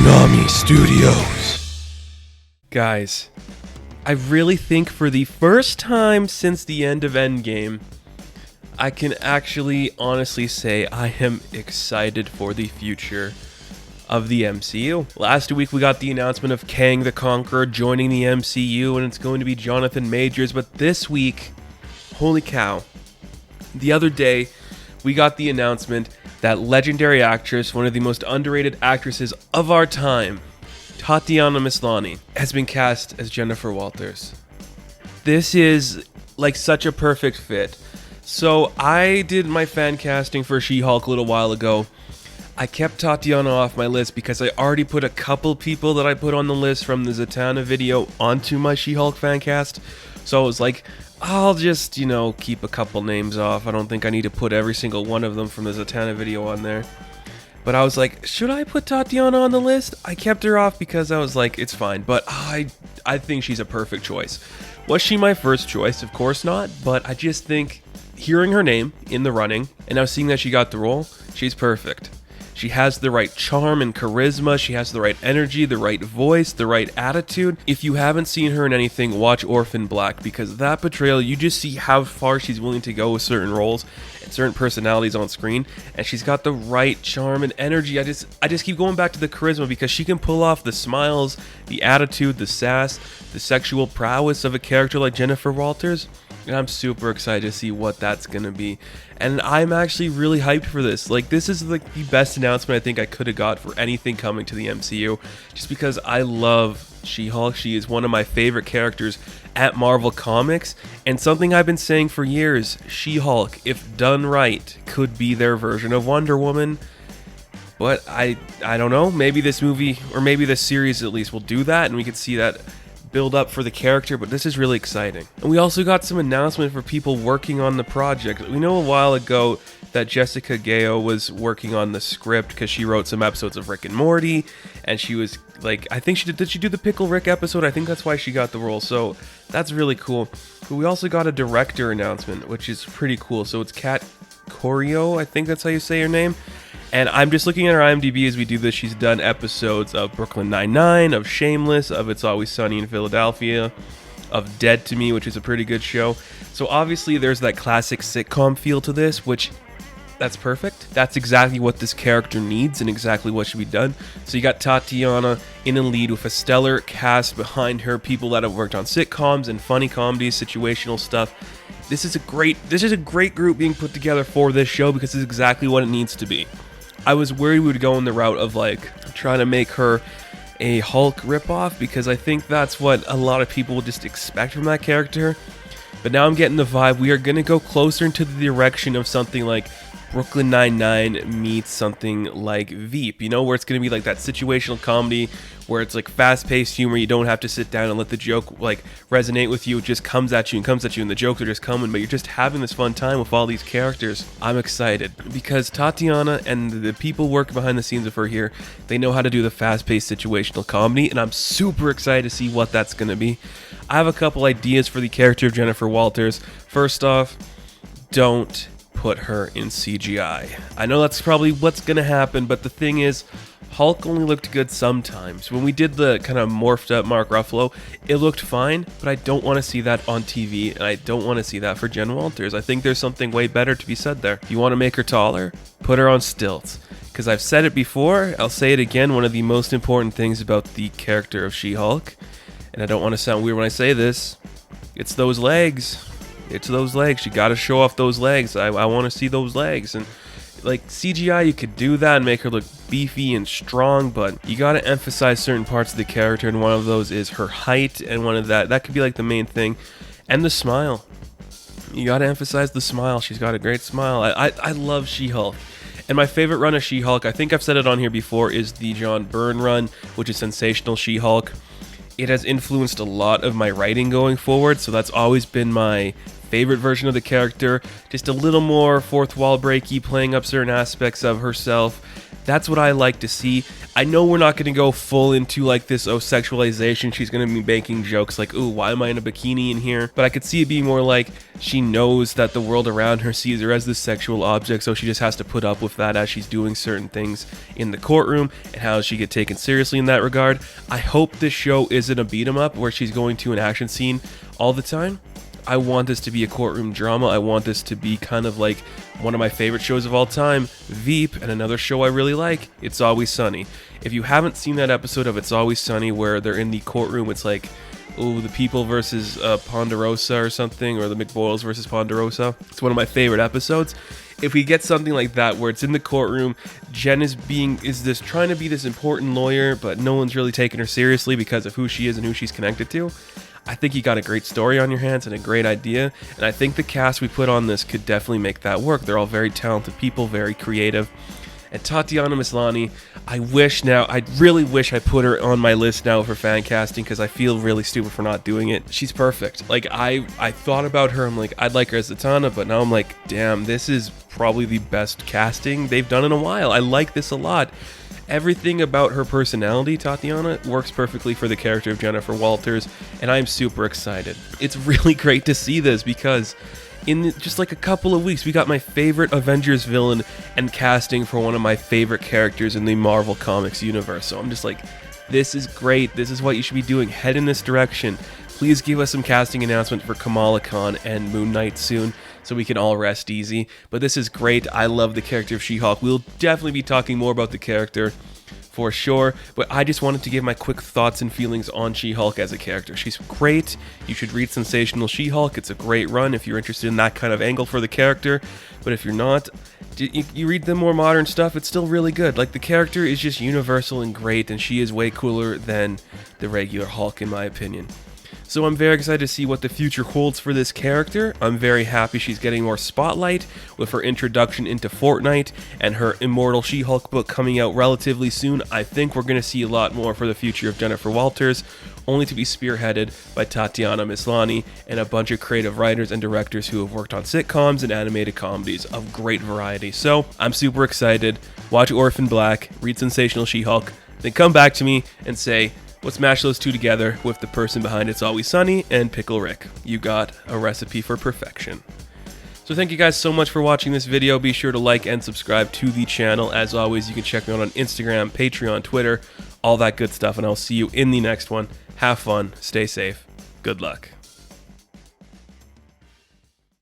Konami Studios. Guys, I really think for the first time since the end of Endgame, I can actually honestly say I am excited for the future of the MCU. Last week we got the announcement of Kang the Conqueror joining the MCU, and it's going to be Jonathan Majors, but this week, holy cow, the other day we got the announcement that legendary actress, one of the most underrated actresses of our time, Tatiana Maslany, has been cast as Jennifer Walters. This is like such a perfect fit. So I did my fan casting for She-Hulk a little while ago. I kept Tatiana off my list because I already put a couple people that I put on the list from the Zatanna video onto my She-Hulk fan cast. So I was like, I'll just, keep a couple names off. I don't think I need to put every single one of them from the Zatanna video on there. But I was like, should I put Tatiana on the list? I kept her off because I was like, it's fine. But I think she's a perfect choice. Was she my first choice? Of course not. But I just think hearing her name in the running and now seeing that she got the role, she's perfect. She has the right charm and charisma, she has the right energy, the right voice, the right attitude. If you haven't seen her in anything, watch Orphan Black, because that portrayal, you just see how far she's willing to go with certain roles and certain personalities on screen, and she's got the right charm and energy. I just keep going back to the charisma, because she can pull off the smiles, the attitude, the sass, the sexual prowess of a character like Jennifer Walters. And I'm super excited to see what that's going to be. And I'm actually really hyped for this. Like, this is like the best announcement I think I could have got for anything coming to the MCU. Just because I love She-Hulk. She is one of my favorite characters at Marvel Comics. And something I've been saying for years, She-Hulk, if done right, could be their version of Wonder Woman. But I don't know. Maybe this movie, or maybe this series at least, will do that. And we could see that build up for the character, but this is really exciting. And we also got some announcement for people working on the project. We know a while ago that Jessica Gao was working on the script because she wrote some episodes of Rick and Morty, and she was like, I think did she do the Pickle Rick episode? I think that's why she got the role, so that's really cool. But we also got a director announcement, which is pretty cool. So it's Kat Corio, I think that's how you say her name. And I'm just looking at her IMDb as we do this. She's done episodes of Brooklyn Nine-Nine, of Shameless, of It's Always Sunny in Philadelphia, of Dead to Me, which is a pretty good show. So obviously there's that classic sitcom feel to this, which that's perfect. That's exactly what this character needs and exactly what should be done. So you got Tatiana in a lead with a stellar cast behind her, people that have worked on sitcoms and funny comedies, situational stuff. This is a great group being put together for this show because it's exactly what it needs to be. I was worried we would go in the route of like trying to make her a Hulk ripoff, because I think that's what a lot of people will just expect from that character. But now I'm getting the vibe we are going to go closer into the direction of something like Brooklyn Nine-Nine meets something like Veep, where it's going to be like that situational comedy where it's like fast-paced humor. You don't have to sit down and let the joke like resonate with you. It just comes at you, and the jokes are just coming, but you're just having this fun time with all these characters. I'm excited because Tatiana and the people working behind the scenes of her here, they know how to do the fast-paced situational comedy, and I'm super excited to see what that's going to be. I have a couple ideas for the character of Jennifer Walters. First off, don't put her in CGI. I know that's probably what's gonna happen, but the thing is, Hulk only looked good sometimes. When we did the kind of morphed up Mark Ruffalo, it looked fine, but I don't want to see that on TV, and I don't want to see that for Jen Walters. I think there's something way better to be said there. If you want to make her taller, put her on stilts. Because I've said it before, I'll say it again, one of the most important things about the character of She-Hulk, and I don't want to sound weird when I say this, it's those legs. It's those legs. You gotta show off those legs. I want to see those legs. And like CGI, you could do that and make her look beefy and strong, but you gotta emphasize certain parts of the character, and one of those is her height, and one of that could be like the main thing, and the smile. You gotta emphasize the smile. She's got a great smile. I love She-Hulk. And my favorite run of She-Hulk, I think I've said it on here before, is the John Byrne run, which is Sensational She-Hulk. It has influenced a lot of my writing going forward, so that's always been my favorite version of the character, just a little more fourth wall breaky, playing up certain aspects of herself. That's what I like to see. I know we're not going to go full into like this sexualization. She's going to be making jokes like, ooh, why am I in a bikini in here? But I could see it being more like she knows that the world around her sees her as this sexual object, so she just has to put up with that as she's doing certain things in the courtroom, and how she get taken seriously in that regard. I hope this show isn't a beat 'em up where she's going to an action scene all the time. I want this to be a courtroom drama. I want this to be kind of like one of my favorite shows of all time, Veep, and another show I really like, It's Always Sunny. If you haven't seen that episode of It's Always Sunny where they're in the courtroom, it's like, oh, the People versus Ponderosa or something, or the McBoyles versus Ponderosa. It's one of my favorite episodes. If we get something like that where it's in the courtroom, Jen is trying to be this important lawyer, but no one's really taking her seriously because of who she is and who she's connected to. I think you got a great story on your hands and a great idea, and I think the cast we put on this could definitely make that work. They're all very talented people, very creative. And Tatiana Maslany, I really wish I put her on my list now for fan casting, because I feel really stupid for not doing it. She's perfect. Like, I thought about her, I'm like, I'd like her as Zatanna, but now I'm like, damn, this is probably the best casting they've done in a while. I like this a lot. Everything about her personality, Tatiana, works perfectly for the character of Jennifer Walters, and I'm super excited. It's really great to see this, because in just like a couple of weeks, we got my favorite Avengers villain and casting for one of my favorite characters in the Marvel Comics universe. So I'm just like, this is great. This is what you should be doing. Head in this direction. Please give us some casting announcement for Kamala Khan and Moon Knight soon, so we can all rest easy. But this is great. I love the character of She-Hulk. We'll definitely be talking more about the character for sure, but I just wanted to give my quick thoughts and feelings on She-Hulk as a character. She's great. You should read Sensational She-Hulk. It's a great run if you're interested in that kind of angle for the character, but if you're not, you read the more modern stuff, it's still really good. Like, the character is just universal and great, and she is way cooler than the regular Hulk, in my opinion. So I'm very excited to see what the future holds for this character. I'm very happy she's getting more spotlight with her introduction into Fortnite and her Immortal She-Hulk book coming out relatively soon. I think we're going to see a lot more for the future of Jennifer Walters, only to be spearheaded by Tatiana Maslany and a bunch of creative writers and directors who have worked on sitcoms and animated comedies of great variety. So I'm super excited. Watch Orphan Black, read Sensational She-Hulk, then come back to me and say, let's mash those two together with the person behind It's Always Sunny and Pickle Rick. You got a recipe for perfection. So thank you guys so much for watching this video. Be sure to like and subscribe to the channel. As always, you can check me out on Instagram, Patreon, Twitter, all that good stuff, and I'll see you in the next one. Have fun, stay safe, good luck.